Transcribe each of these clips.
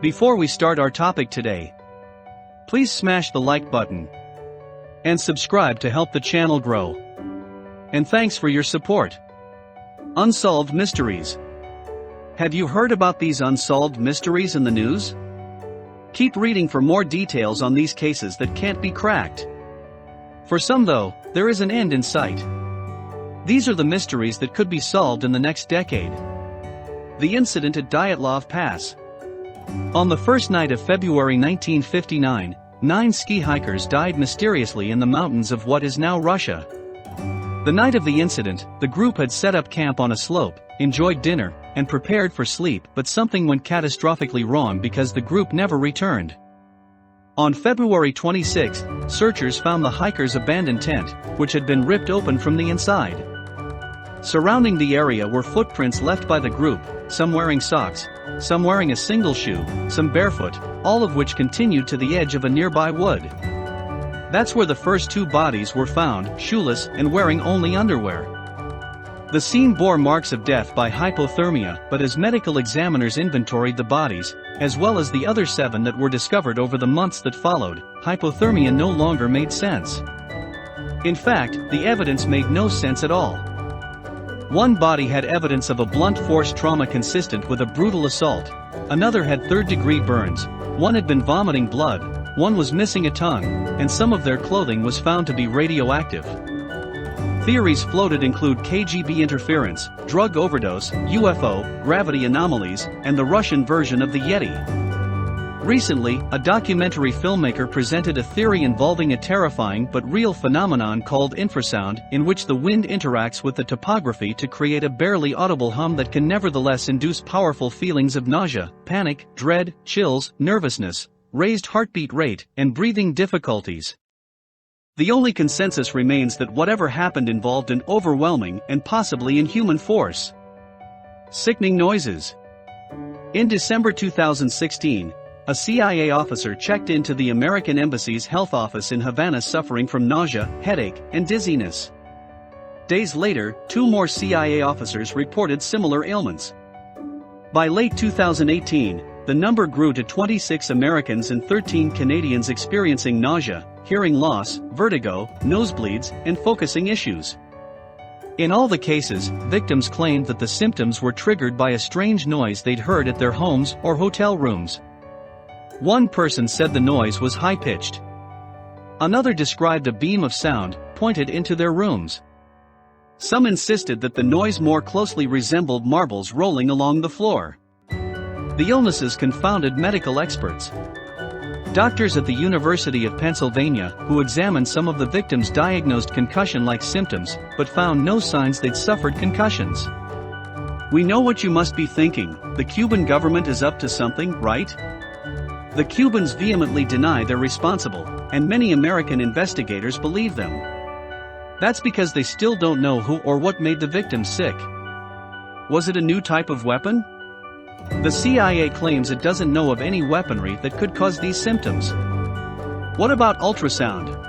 Before we start our topic today, please smash the like button and subscribe to help the channel grow. And thanks for your support. Unsolved Mysteries. Have you heard about these unsolved mysteries in the news? Keep reading for more details on these cases that can't be cracked. For some though, there is an end in sight. These are the mysteries that could be solved in the next decade. The incident at Dietlove Pass. On the first night of February 1959, 9 ski hikers died mysteriously in the mountains of what is now Russia. The night of the incident, the group had set up camp on a slope, enjoyed dinner, and prepared for sleep, but something went catastrophically wrong because the group never returned. On February 26, searchers found the hikers' abandoned tent, which had been ripped open from the inside. Surrounding the area were footprints left by the group, some wearing socks, some wearing a single shoe, some barefoot, all of which continued to the edge of a nearby wood. That's where the first 2 bodies were found, shoeless and wearing only underwear. The scene bore marks of death by hypothermia, but as medical examiners inventoried the bodies, as well as the other 7 that were discovered over the months that followed, hypothermia no longer made sense. In fact, the evidence made no sense at all. One body had evidence of a blunt force trauma consistent with a brutal assault, another had third-degree burns, one had been vomiting blood, one was missing a tongue, and some of their clothing was found to be radioactive. Theories floated include KGB interference, drug overdose, UFO, gravity anomalies, and the Russian version of the Yeti. Recently, a documentary filmmaker presented a theory involving a terrifying but real phenomenon called infrasound, in which the wind interacts with the topography to create a barely audible hum that can nevertheless induce powerful feelings of nausea, panic, dread, chills, nervousness, raised heartbeat rate, and breathing difficulties. The only consensus remains that whatever happened involved an overwhelming and possibly inhuman force. Sickening noises. In December 2016, a CIA officer checked into the American Embassy's health office in Havana suffering from nausea, headache, and dizziness. Days later, 2 more CIA officers reported similar ailments. By late 2018, the number grew to 26 Americans and 13 Canadians experiencing nausea, hearing loss, vertigo, nosebleeds, and focusing issues. In all the cases, victims claimed that the symptoms were triggered by a strange noise they'd heard at their homes or hotel rooms. One person said the noise was high-pitched. Another described a beam of sound pointed into their rooms. Some insisted that the noise more closely resembled marbles rolling along the floor. The illnesses confounded medical experts. Doctors at the University of Pennsylvania, who examined some of the victims, diagnosed concussion-like symptoms, but found no signs they'd suffered concussions. We know what you must be thinking: the Cuban government is up to something, right? The Cubans vehemently deny they're responsible, and many American investigators believe them. That's because they still don't know who or what made the victims sick. Was it a new type of weapon? The CIA claims it doesn't know of any weaponry that could cause these symptoms. What about ultrasound?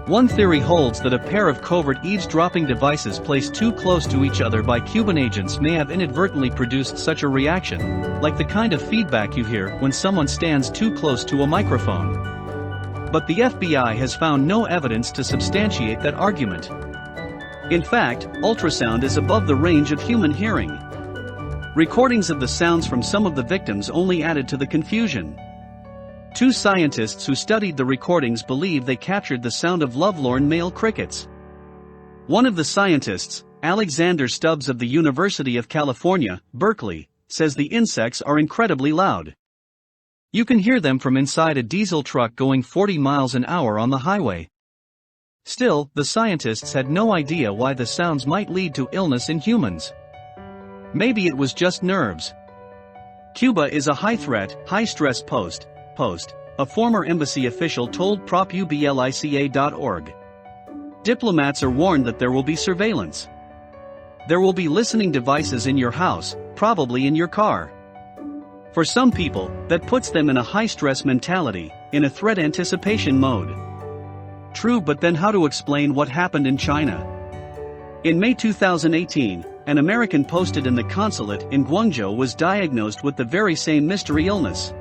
One theory holds that a pair of covert eavesdropping devices placed too close to each other by Cuban agents may have inadvertently produced such a reaction, like the kind of feedback you hear when someone stands too close to a microphone. But the FBI has found no evidence to substantiate that argument. In fact, ultrasound is above the range of human hearing. Recordings of the sounds from some of the victims only added to the confusion. 2 scientists who studied the recordings believe they captured the sound of lovelorn male crickets. One of the scientists, Alexander Stubbs of the University of California, Berkeley, says the insects are incredibly loud. You can hear them from inside a diesel truck going 40 miles an hour on the highway. Still, the scientists had no idea why the sounds might lead to illness in humans. Maybe it was just nerves. Cuba is a high-threat, high-stress post, a former embassy official told PropUblica.org. Diplomats are warned that there will be surveillance. There will be listening devices in your house, probably in your car. For some people, that puts them in a high-stress mentality, in a threat anticipation mode. True, but then how to explain what happened in China? In May 2018, an American posted in the consulate in Guangzhou was diagnosed with the very same mystery illness.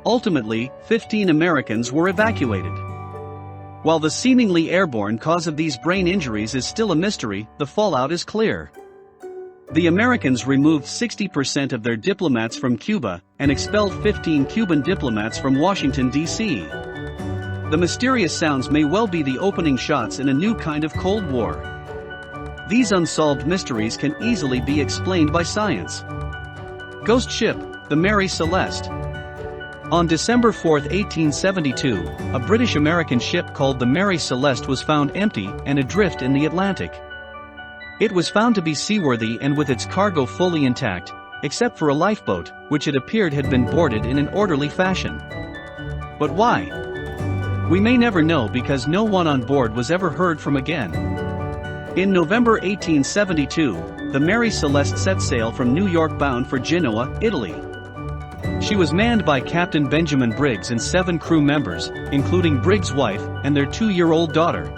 Ultimately, 15 Americans were evacuated. While the seemingly airborne cause of these brain injuries is still a mystery, the fallout is clear. The Americans removed 60% of their diplomats from Cuba and expelled 15 Cuban diplomats from Washington, D.C. The mysterious sounds may well be the opening shots in a new kind of Cold War. These unsolved mysteries can easily be explained by science. Ghost ship, the Mary Celeste. On December 4, 1872, a British-American ship called the Mary Celeste was found empty and adrift in the Atlantic. It was found to be seaworthy and with its cargo fully intact, except for a lifeboat, which it appeared had been boarded in an orderly fashion. But why? We may never know because no one on board was ever heard from again. In November 1872, the Mary Celeste set sail from New York bound for Genoa, Italy. She was manned by Captain Benjamin Briggs and 7 crew members, including Briggs' wife and their 2-year-old daughter.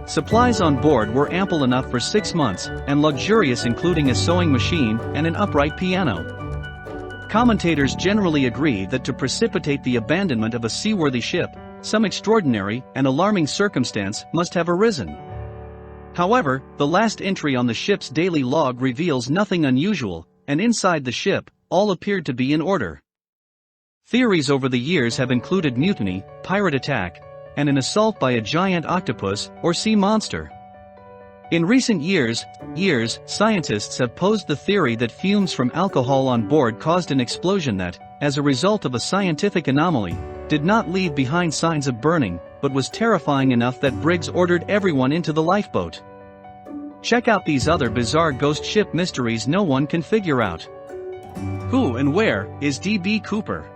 Supplies on board were ample enough for 6 months, and luxurious, including a sewing machine and an upright piano. Commentators generally agree that to precipitate the abandonment of a seaworthy ship, some extraordinary and alarming circumstance must have arisen. However, the last entry on the ship's daily log reveals nothing unusual, and inside the ship, all appeared to be in order. Theories over the years have included mutiny, pirate attack, and an assault by a giant octopus or sea monster. In recent years, scientists have posed the theory that fumes from alcohol on board caused an explosion that, as a result of a scientific anomaly, did not leave behind signs of burning, but was terrifying enough that Briggs ordered everyone into the lifeboat. Check out these other bizarre ghost ship mysteries no one can figure out. Who and where is D.B. Cooper?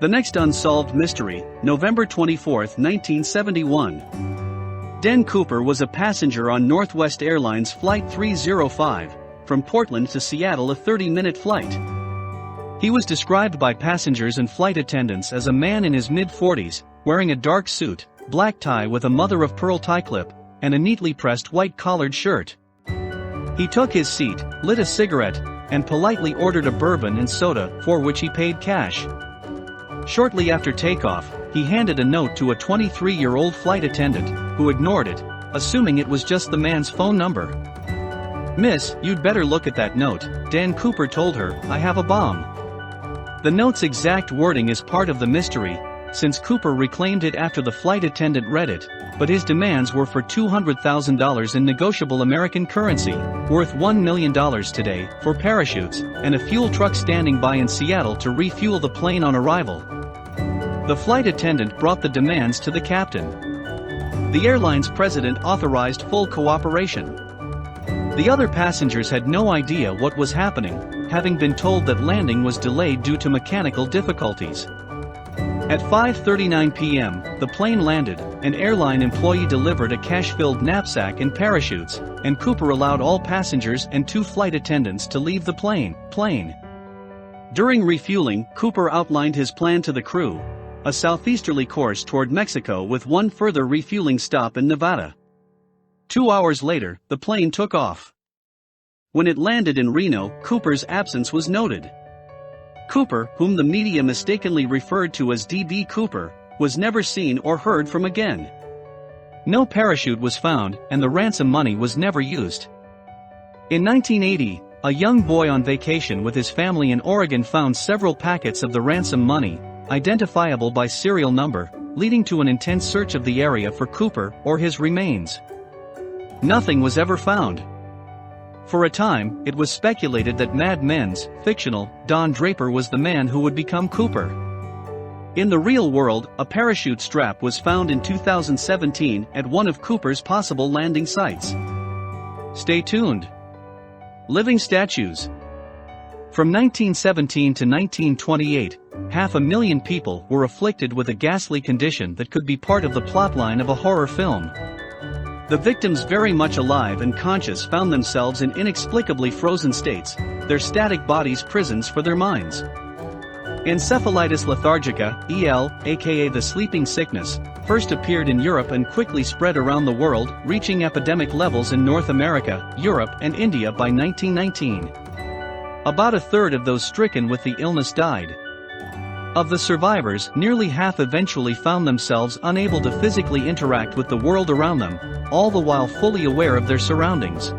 The next unsolved mystery, November 24, 1971. Den Cooper was a passenger on Northwest Airlines Flight 305, from Portland to Seattle, a 30-minute flight. He was described by passengers and flight attendants as a man in his mid-40s, wearing a dark suit, black tie with a mother-of-pearl tie clip, and a neatly pressed white-collared shirt. He took his seat, lit a cigarette, and politely ordered a bourbon and soda, for which he paid cash. Shortly after takeoff, he handed a note to a 23-year-old flight attendant, who ignored it, assuming it was just the man's phone number. "Miss, you'd better look at that note," Dan Cooper told her, "I have a bomb." The note's exact wording is part of the mystery, since Cooper reclaimed it after the flight attendant read it, but his demands were for $200,000 in negotiable American currency, worth $1 million today, for parachutes, and a fuel truck standing by in Seattle to refuel the plane on arrival. The flight attendant brought the demands to the captain. The airline's president authorized full cooperation. The other passengers had no idea what was happening, having been told that landing was delayed due to mechanical difficulties. At 5:39 p.m., the plane landed, an airline employee delivered a cash-filled knapsack and parachutes, and Cooper allowed all passengers and 2 flight attendants to leave the plane. During refueling, Cooper outlined his plan to the crew, a southeasterly course toward Mexico with 1 further refueling stop in Nevada. 2 hours later, the plane took off. When it landed in Reno, Cooper's absence was noted. Cooper, whom the media mistakenly referred to as D.B. Cooper, was never seen or heard from again. No parachute was found, and the ransom money was never used. In 1980, a young boy on vacation with his family in Oregon found several packets of the ransom money, identifiable by serial number, leading to an intense search of the area for Cooper or his remains. Nothing was ever found. For a time, it was speculated that Mad Men's fictional Don Draper was the man who would become Cooper. In the real world, a parachute strap was found in 2017 at one of Cooper's possible landing sites. Stay tuned. Living statues. From 1917 to 1928, 500,000 people were afflicted with a ghastly condition that could be part of the plotline of a horror film. The victims, very much alive and conscious, found themselves in inexplicably frozen states, their static bodies prisons for their minds. Encephalitis lethargica, EL, aka the sleeping sickness, first appeared in Europe and quickly spread around the world, reaching epidemic levels in North America, Europe, and India by 1919. About a third of those stricken with the illness died. Of the survivors, nearly half eventually found themselves unable to physically interact with the world around them, all the while fully aware of their surroundings.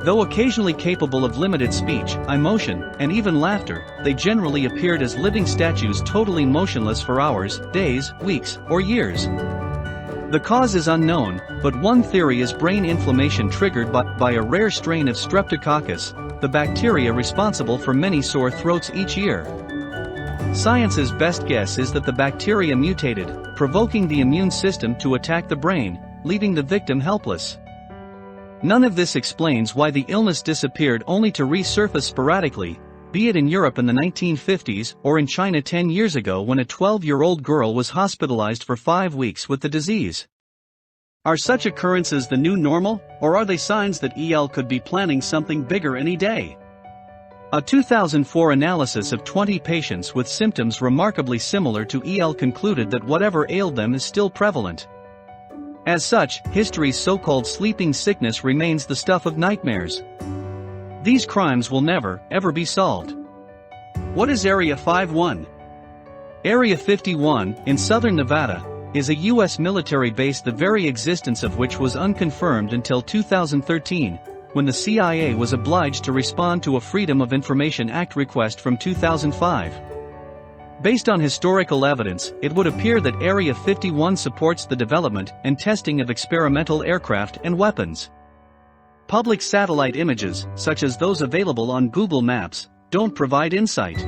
Though occasionally capable of limited speech, emotion, and even laughter, they generally appeared as living statues totally motionless for hours, days, weeks, or years. The cause is unknown, but one theory is brain inflammation triggered by a rare strain of Streptococcus, the bacteria responsible for many sore throats each year. Science's best guess is that the bacteria mutated, provoking the immune system to attack the brain, leaving the victim helpless. None of this explains why the illness disappeared only to resurface sporadically, be it in Europe in the 1950s or in China 10 years ago when a 12-year-old girl was hospitalized for 5 weeks with the disease. Are such occurrences the new normal, or are they signs that EL could be planning something bigger any day? A 2004 analysis of 20 patients with symptoms remarkably similar to EL concluded that whatever ailed them is still prevalent. As such, history's so-called sleeping sickness remains the stuff of nightmares. These crimes will never, ever be solved. What is Area 51? Area 51, in southern Nevada, is a U.S. military base the very existence of which was unconfirmed until 2013, when the CIA was obliged to respond to a Freedom of Information Act request from 2005. Based on historical evidence, it would appear that Area 51 supports the development and testing of experimental aircraft and weapons. Public satellite images, such as those available on Google Maps, don't provide insight.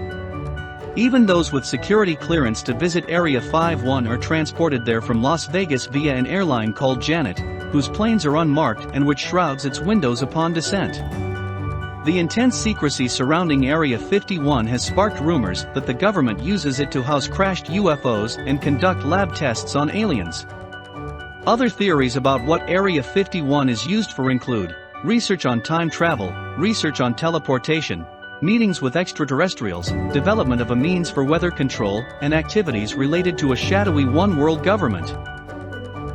Even those with security clearance to visit Area 51 are transported there from Las Vegas via an airline called Janet, whose planes are unmarked and which shrouds its windows upon descent. The intense secrecy surrounding Area 51 has sparked rumors that the government uses it to house crashed UFOs and conduct lab tests on aliens. Other theories about what Area 51 is used for include research on time travel, research on teleportation, meetings with extraterrestrials, development of a means for weather control, and activities related to a shadowy one-world government.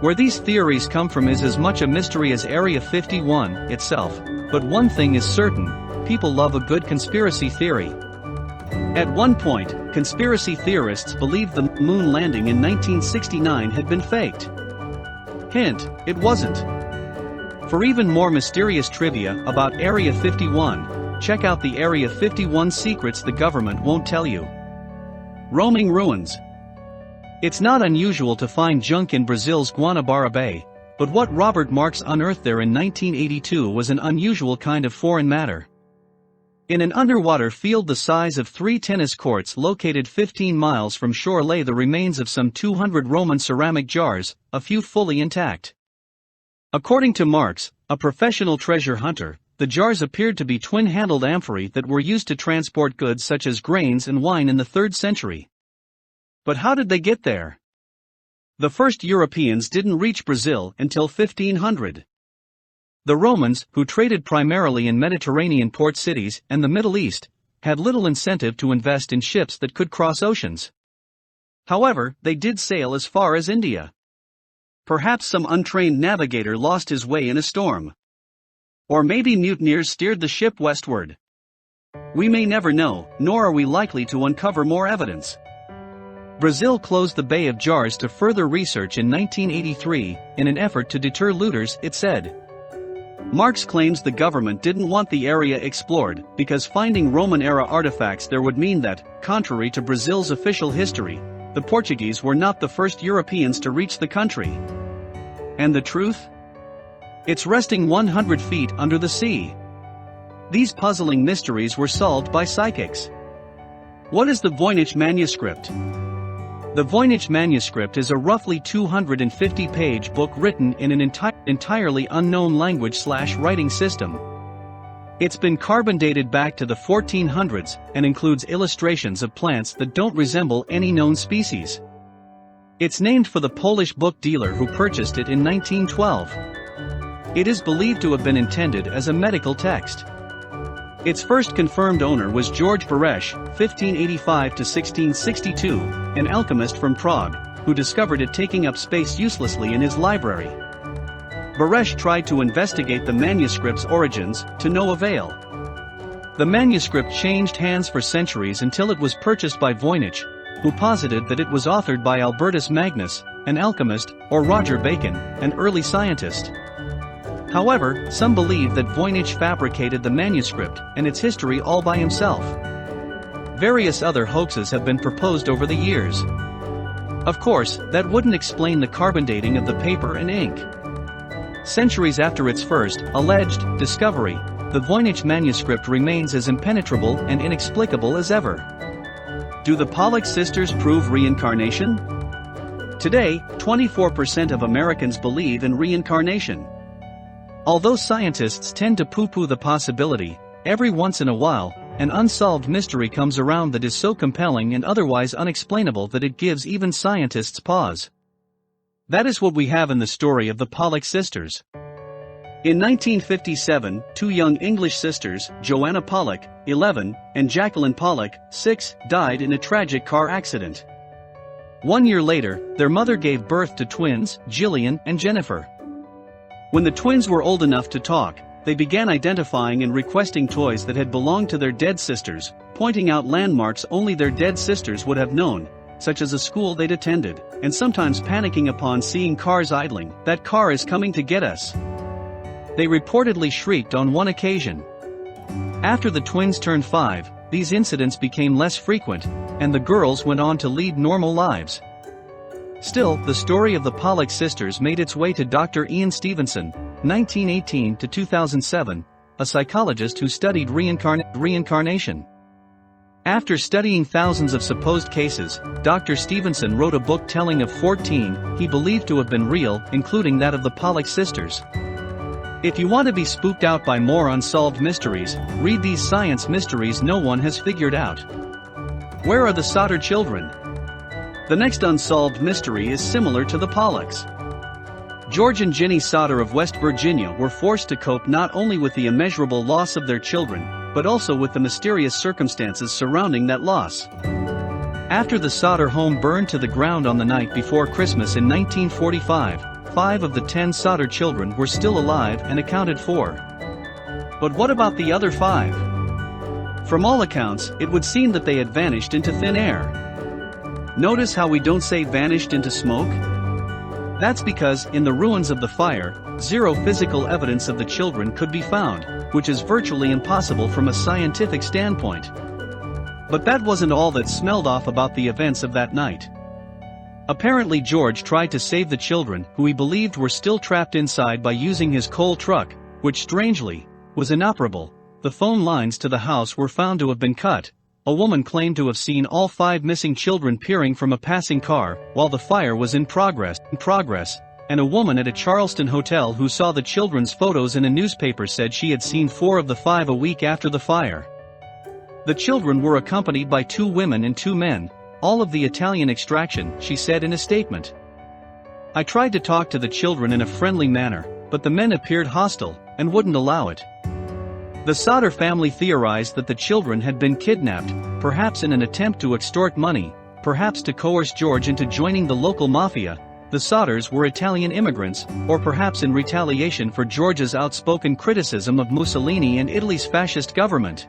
Where these theories come from is as much a mystery as Area 51 itself, but one thing is certain: people love a good conspiracy theory. At one point, conspiracy theorists believed the moon landing in 1969 had been faked. Hint, it wasn't. For even more mysterious trivia about Area 51, check out the Area 51 secrets the government won't tell you. Roaming ruins. It's not unusual to find junk in Brazil's Guanabara Bay, but what Robert Marks unearthed there in 1982 was an unusual kind of foreign matter. In an underwater field the size of 3 tennis courts located 15 miles from shore lay the remains of some 200 Roman ceramic jars, a few fully intact. According to Marks, a professional treasure hunter, the jars appeared to be twin-handled amphorae that were used to transport goods such as grains and wine in the 3rd century. But how did they get there? The first Europeans didn't reach Brazil until 1500. The Romans, who traded primarily in Mediterranean port cities and the Middle East, had little incentive to invest in ships that could cross oceans. However, they did sail as far as India. Perhaps some untrained navigator lost his way in a storm. Or maybe mutineers steered the ship westward. We may never know, nor are we likely to uncover more evidence. Brazil closed the Bay of Jars to further research in 1983, in an effort to deter looters, it said. Marx claims the government didn't want the area explored, because finding Roman-era artifacts there would mean that, contrary to Brazil's official history, the Portuguese were not the first Europeans to reach the country. And the truth? It's resting 100 feet under the sea. These puzzling mysteries were solved by psychics. What is the Voynich manuscript? The Voynich manuscript is a roughly 250-page book written in an entirely unknown language/writing system. It's been carbon dated back to the 1400s and includes illustrations of plants that don't resemble any known species. It's named for the Polish book dealer who purchased it in 1912. It is believed to have been intended as a medical text. Its first confirmed owner was George Baresch, 1585 to 1662, an alchemist from Prague. who discovered it taking up space uselessly in his library. Baresh tried to investigate the manuscript's origins, to no avail. The manuscript changed hands for centuries until it was purchased by Voynich, who posited that it was authored by Albertus Magnus, an alchemist, or Roger Bacon, an early scientist. However, some believe that Voynich fabricated the manuscript and its history all by himself. Various other hoaxes have been proposed over the years. Of course, that wouldn't explain the carbon dating of the paper and ink. Centuries after its first, alleged, discovery, the Voynich manuscript remains as impenetrable and inexplicable as ever. Do the Pollock sisters prove reincarnation? Today, 24% of Americans believe in reincarnation. Although scientists tend to poo-poo the possibility, every once in a while, an unsolved mystery comes around that is so compelling and otherwise unexplainable that it gives even scientists pause. That is what we have in the story of the Pollock sisters. In 1957, two young English sisters, Joanna Pollock, 11, and Jacqueline Pollock, 6, died in a tragic car accident. 1 year later, their mother gave birth to twins, Jillian and Jennifer. When the twins were old enough to talk, they began identifying and requesting toys that had belonged to their dead sisters, pointing out landmarks only their dead sisters would have known, such as a school they'd attended, and sometimes panicking upon seeing cars idling. "That car is coming to get us," they reportedly shrieked on one occasion. After the twins turned 5, these incidents became less frequent, and the girls went on to lead normal lives. Still, the story of the Pollock sisters made its way to Dr. Ian Stevenson, 1918 to 2007, a psychologist who studied reincarnation. After studying thousands of supposed cases, Dr. Stevenson wrote a book telling of 14 he believed to have been real, including that of the Pollock sisters. If you want to be spooked out by more unsolved mysteries, read these science mysteries no one has figured out. Where are the Sodder children? The next unsolved mystery is similar to the Pollocks. George and Ginny Sodder of West Virginia were forced to cope not only with the immeasurable loss of their children, but also with the mysterious circumstances surrounding that loss. After the Sodder home burned to the ground on the night before Christmas in 1945, 5 of the 10 Sodder children were still alive and accounted for. But what about the other 5? From all accounts, it would seem that they had vanished into thin air. Notice how we don't say vanished into smoke? That's because, in the ruins of the fire, 0 physical evidence of the children could be found, which is virtually impossible from a scientific standpoint. But that wasn't all that smelled off about the events of that night. Apparently George tried to save the children, who he believed were still trapped inside, by using his coal truck, which strangely was inoperable. The phone lines to the house were found to have been cut. A woman claimed to have seen all 5 missing children peering from a passing car while the fire was in progress, and a woman at a Charleston hotel who saw the children's photos in a newspaper said she had seen 4 of the 5 a week after the fire. The children were accompanied by 2 women and 2 men, all of the Italian extraction, she said in a statement. "I tried to talk to the children in a friendly manner, but the men appeared hostile and wouldn't allow it." The Sodder family theorized that the children had been kidnapped, perhaps in an attempt to extort money, perhaps to coerce George into joining the local mafia. The Sodders were Italian immigrants, or perhaps in retaliation for George's outspoken criticism of Mussolini and Italy's fascist government.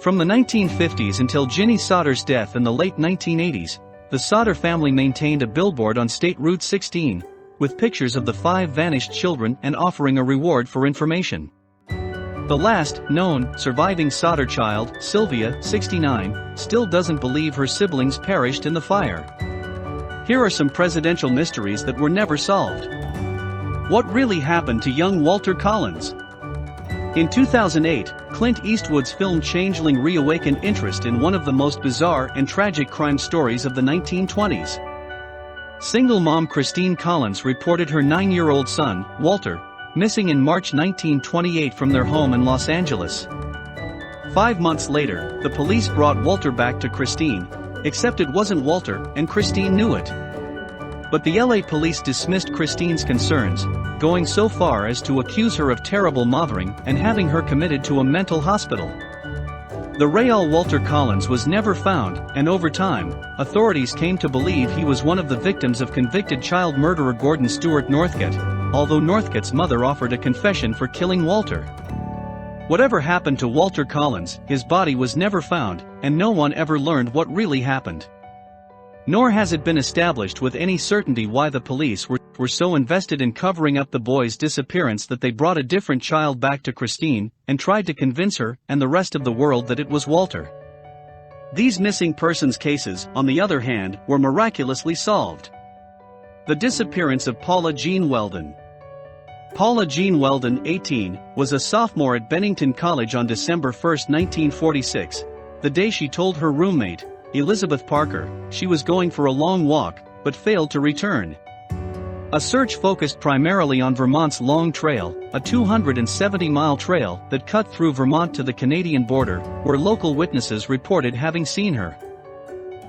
From the 1950s until Ginny Sodder's death in the late 1980s, the Sodder family maintained a billboard on State Route 16, with pictures of the 5 vanished children and offering a reward for information. The last known surviving Sodder child, Sylvia, 69, still doesn't believe her siblings perished in the fire. Here are some presidential mysteries that were never solved. What really happened to young Walter Collins? In 2008, Clint Eastwood's film Changeling reawakened interest in one of the most bizarre and tragic crime stories of the 1920s. Single mom Christine Collins reported her 9-year-old son, Walter, missing in March 1928 from their home in Los Angeles. 5 months later, the police brought Walter back to Christine, except it wasn't Walter, and Christine knew it. But the LA police dismissed Christine's concerns, going so far as to accuse her of terrible mothering and having her committed to a mental hospital. The real Walter Collins was never found, and over time, authorities came to believe he was one of the victims of convicted child murderer Gordon Stewart Northcote, although Northcote's mother offered a confession for killing Walter. Whatever happened to Walter Collins, his body was never found, and no one ever learned what really happened. Nor has it been established with any certainty why the police were so invested in covering up the boy's disappearance that they brought a different child back to Christine, and tried to convince her and the rest of the world that it was Walter. These missing persons cases, on the other hand, were miraculously solved. The disappearance of Paula Jean Weldon. Paula Jean Weldon, 18, was a sophomore at Bennington College on December 1, 1946, the day she told her roommate, Elizabeth Parker, she was going for a long walk, but failed to return. A search focused primarily on Vermont's Long Trail, a 270-mile trail that cut through Vermont to the Canadian border, where local witnesses reported having seen her.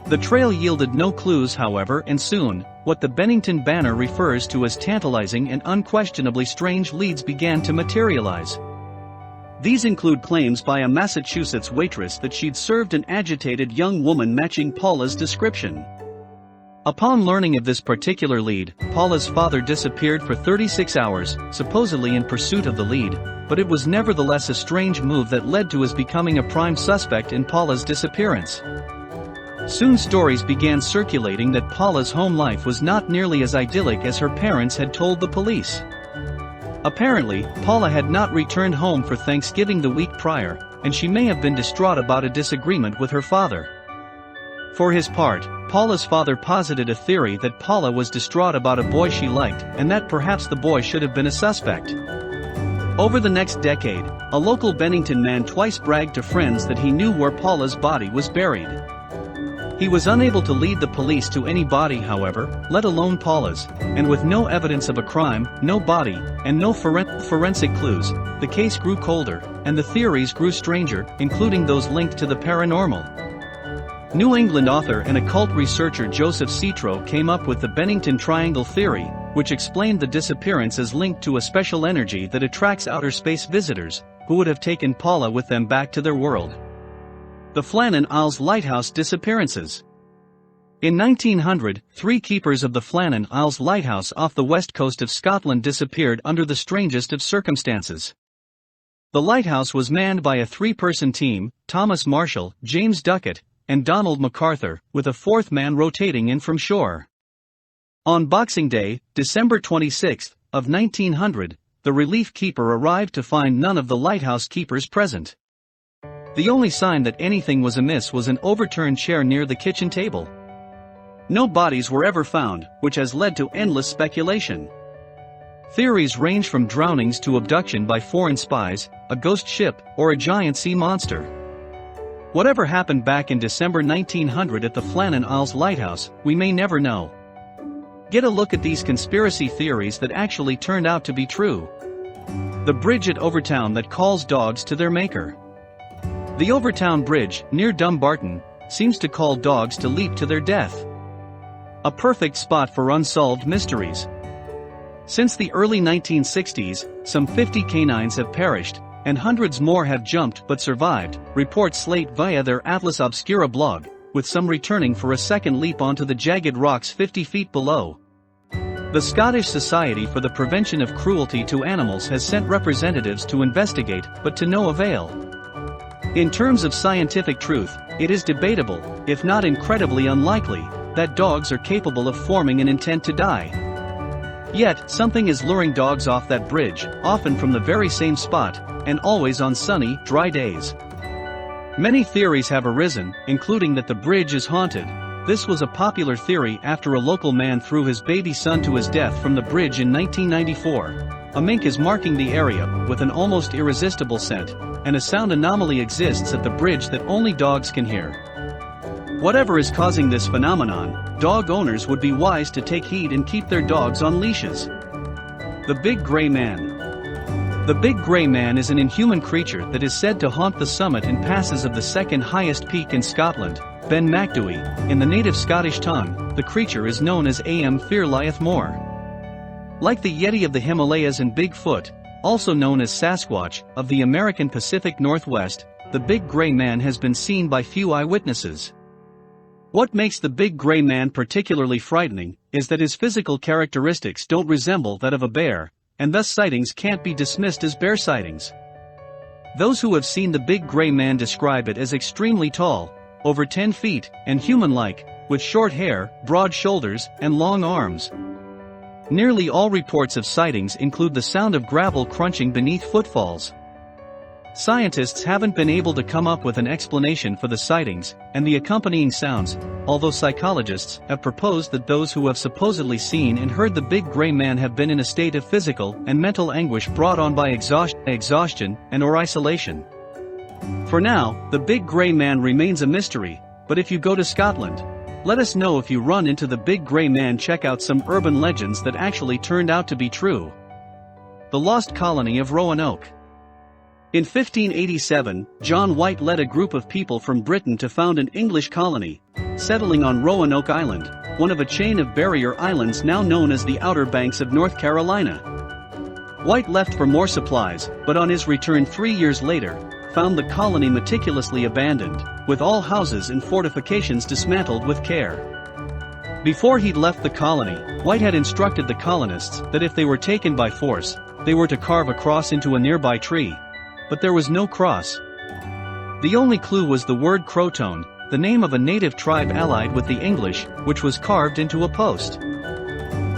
The trail yielded no clues, however, and soon, what the Bennington Banner refers to as tantalizing and unquestionably strange leads began to materialize. These include claims by a Massachusetts waitress that she'd served an agitated young woman matching Paula's description. Upon learning of this particular lead, Paula's father disappeared for 36 hours, supposedly in pursuit of the lead, but it was nevertheless a strange move that led to his becoming a prime suspect in Paula's disappearance. Soon stories began circulating that Paula's home life was not nearly as idyllic as her parents had told the police. Apparently, Paula had not returned home for Thanksgiving the week prior, and she may have been distraught about a disagreement with her father. For his part, Paula's father posited a theory that Paula was distraught about a boy she liked, and that perhaps the boy should have been a suspect. Over the next decade, a local Bennington man twice bragged to friends that he knew where Paula's body was buried. He was unable to lead the police to any body, however, let alone Paula's, and with no evidence of a crime, no body, and no forensic clues, the case grew colder, and the theories grew stranger, including those linked to the paranormal. New England author and occult researcher Joseph Citro came up with the Bennington Triangle theory, which explained the disappearance as linked to a special energy that attracts outer space visitors, who would have taken Paula with them back to their world. The Flannan Isles Lighthouse disappearances. In 1900, 3 keepers of the Flannan Isles Lighthouse off the west coast of Scotland disappeared under the strangest of circumstances. The lighthouse was manned by a 3-person team, Thomas Marshall, James Duckett, and Donald MacArthur, with a 4th man rotating in from shore. On Boxing Day, December 26, of 1900, the relief keeper arrived to find none of the lighthouse keepers present. The only sign that anything was amiss was an overturned chair near the kitchen table. No bodies were ever found, which has led to endless speculation. Theories range from drownings to abduction by foreign spies, a ghost ship, or a giant sea monster. Whatever happened back in December 1900 at the Flannan Isles Lighthouse, we may never know. Get a look at these conspiracy theories that actually turned out to be true. The bridge at Overtown that calls dogs to their maker. The Overtown Bridge, near Dumbarton, seems to call dogs to leap to their death. A perfect spot for unsolved mysteries. Since the early 1960s, some 50 canines have perished, and hundreds more have jumped but survived, reports Slate via their Atlas Obscura blog, with some returning for a second leap onto the jagged rocks 50 feet below. The Scottish Society for the Prevention of Cruelty to Animals has sent representatives to investigate, but to no avail. In terms of scientific truth, it is debatable, if not incredibly unlikely, that dogs are capable of forming an intent to die. Yet, something is luring dogs off that bridge, often from the very same spot, and always on sunny, dry days. Many theories have arisen, including that the bridge is haunted. This was a popular theory after a local man threw his baby son to his death from the bridge in 1994. A mink is marking the area, with an almost irresistible scent, and a sound anomaly exists at the bridge that only dogs can hear. Whatever is causing this phenomenon, dog owners would be wise to take heed and keep their dogs on leashes. The Big Gray Man. The Big Gray Man is an inhuman creature that is said to haunt the summit and passes of the second highest peak in Scotland, Ben Macdui. In the native Scottish tongue, the creature is known as Am Fear Lieth More. Like the Yeti of the Himalayas and Bigfoot, also known as Sasquatch, of the American Pacific Northwest, the Big Gray Man has been seen by few eyewitnesses. What makes the Big Gray Man particularly frightening is that his physical characteristics don't resemble that of a bear, and thus sightings can't be dismissed as bear sightings. Those who have seen the Big Gray Man describe it as extremely tall, over 10 feet, and human-like, with short hair, broad shoulders, and long arms. Nearly all reports of sightings include the sound of gravel crunching beneath footfalls. Scientists haven't been able to come up with an explanation for the sightings and the accompanying sounds, although psychologists have proposed that those who have supposedly seen and heard the Big Gray Man have been in a state of physical and mental anguish brought on by exhaustion and/or isolation. For now, the Big Gray Man remains a mystery, but if you go to Scotland, let us know if you run into the Big Gray Man. Check out some urban legends that actually turned out to be true. The Lost Colony of Roanoke. In 1587, John White led a group of people from Britain to found an English colony, settling on Roanoke Island, one of a chain of barrier islands now known as the Outer Banks of North Carolina. White left for more supplies, but on his return 3 years later, found the colony meticulously abandoned, with all houses and fortifications dismantled with care. Before he'd left the colony, White had instructed the colonists that if they were taken by force, they were to carve a cross into a nearby tree. But there was no cross. The only clue was the word Croton, the name of a native tribe allied with the English, which was carved into a post.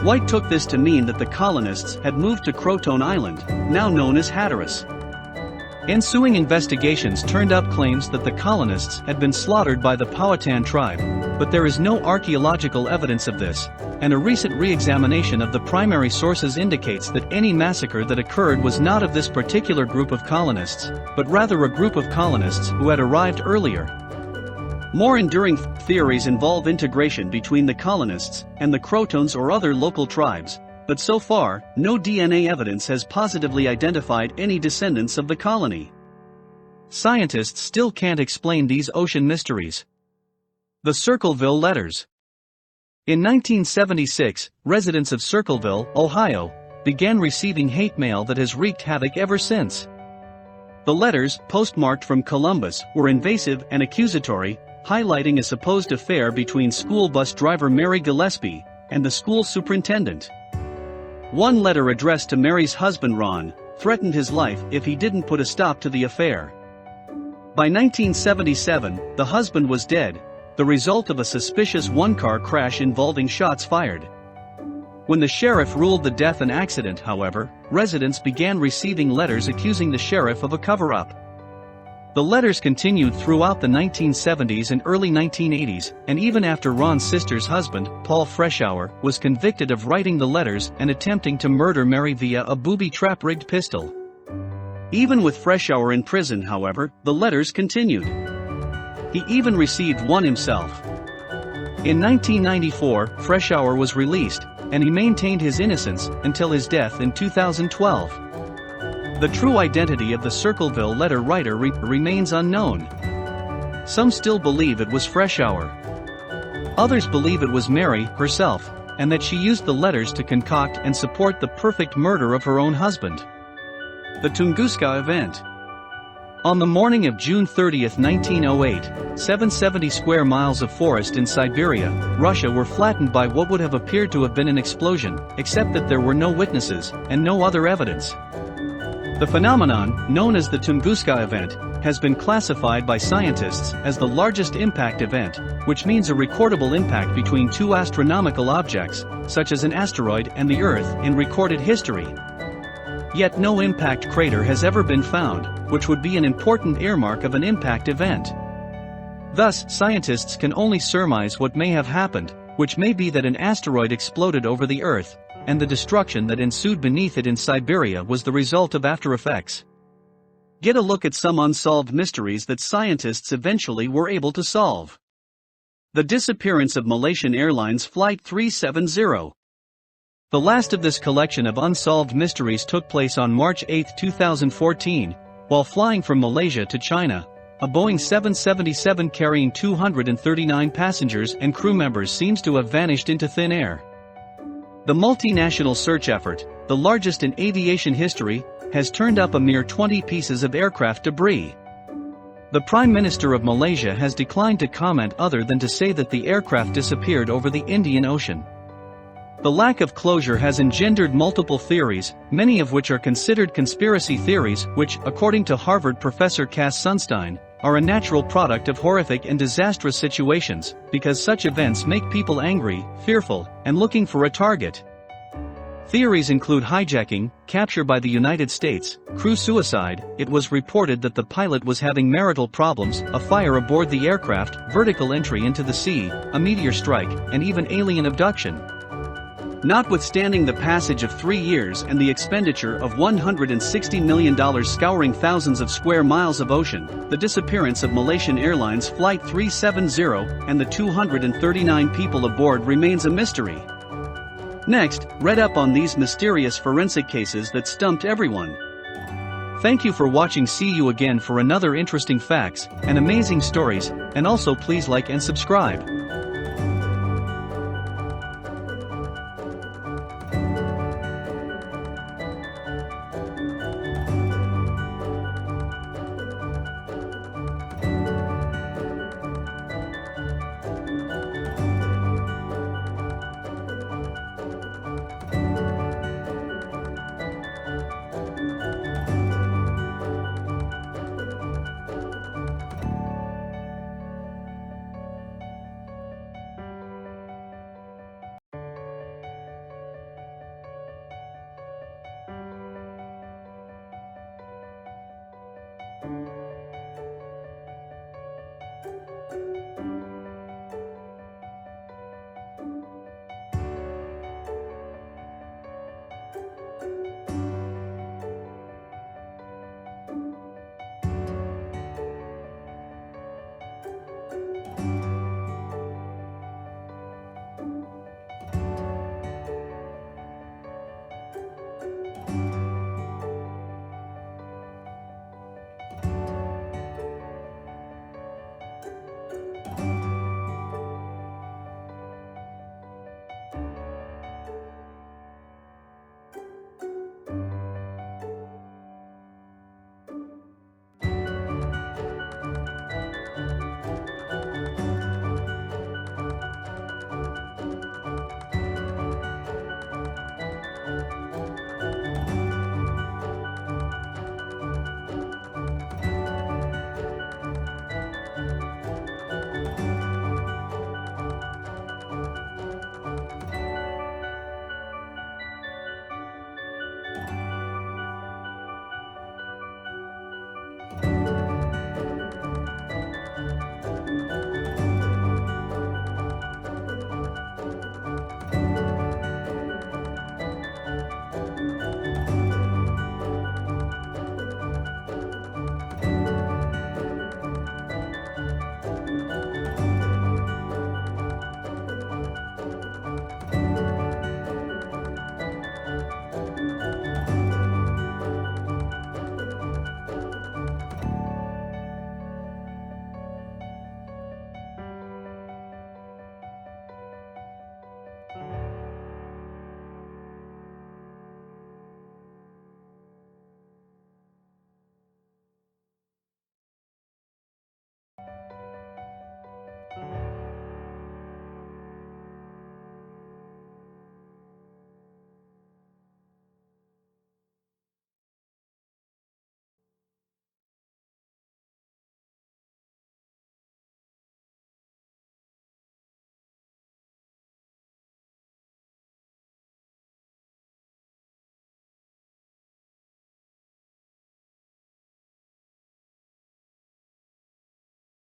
White took this to mean that the colonists had moved to Croton Island, now known as Hatteras. Ensuing investigations turned up claims that the colonists had been slaughtered by the Powhatan tribe, but there is no archaeological evidence of this, and a recent re-examination of the primary sources indicates that any massacre that occurred was not of this particular group of colonists, but rather a group of colonists who had arrived earlier. More enduring theories involve integration between the colonists and the Crotons or other local tribes, but so far, no DNA evidence has positively identified any descendants of the colony. Scientists still can't explain these ocean mysteries. The Circleville Letters. In 1976, residents of Circleville, Ohio, began receiving hate mail that has wreaked havoc ever since. The letters, postmarked from Columbus, were invasive and accusatory, highlighting a supposed affair between school bus driver Mary Gillespie and the school superintendent. One letter addressed to Mary's husband Ron threatened his life if he didn't put a stop to the affair. By 1977, the husband was dead, the result of a suspicious one-car crash involving shots fired. When the sheriff ruled the death an accident, however, residents began receiving letters accusing the sheriff of a cover-up. The letters continued throughout the 1970s and early 1980s, and even after Ron's sister's husband, Paul Freshour, was convicted of writing the letters and attempting to murder Mary via a booby-trap rigged pistol. Even with Freshour in prison, however, the letters continued. He even received one himself. In 1994, Freshour was released, and he maintained his innocence until his death in 2012. The true identity of the Circleville letter writer remains unknown. Some still believe it was Freshour. Others believe it was Mary herself, and that she used the letters to concoct and support the perfect murder of her own husband. The Tunguska Event. On the morning of June 30, 1908, 770 square miles of forest in Siberia, Russia were flattened by what would have appeared to have been an explosion, except that there were no witnesses, and no other evidence. The phenomenon, known as the Tunguska Event, has been classified by scientists as the largest impact event, which means a recordable impact between two astronomical objects, such as an asteroid and the Earth, in recorded history. Yet no impact crater has ever been found, which would be an important earmark of an impact event. Thus, scientists can only surmise what may have happened, which may be that an asteroid exploded over the Earth, and the destruction that ensued beneath it in Siberia was the result of aftereffects. Get a look at some unsolved mysteries that scientists eventually were able to solve. The disappearance of Malaysian Airlines Flight 370. The last of this collection of unsolved mysteries took place on March 8, 2014, while flying from Malaysia to China. A Boeing 777 carrying 239 passengers and crew members seems to have vanished into thin air. The multinational search effort, the largest in aviation history, has turned up a mere 20 pieces of aircraft debris. The Prime Minister of Malaysia has declined to comment other than to say that the aircraft disappeared over the Indian Ocean. The lack of closure has engendered multiple theories, many of which are considered conspiracy theories which, according to Harvard professor Cass Sunstein, are a natural product of horrific and disastrous situations, because such events make people angry, fearful, and looking for a target. Theories include hijacking, capture by the United States, crew suicide, it was reported that the pilot was having marital problems, a fire aboard the aircraft, vertical entry into the sea, a meteor strike, and even alien abduction. Notwithstanding the passage of 3 years and the expenditure of $160 million scouring thousands of square miles of ocean, the disappearance of Malaysian Airlines Flight 370 and the 239 people aboard remains a mystery. Next, read up on these mysterious forensic cases that stumped everyone. Thank you for watching. See you again for another interesting facts and amazing stories, and also please like and subscribe.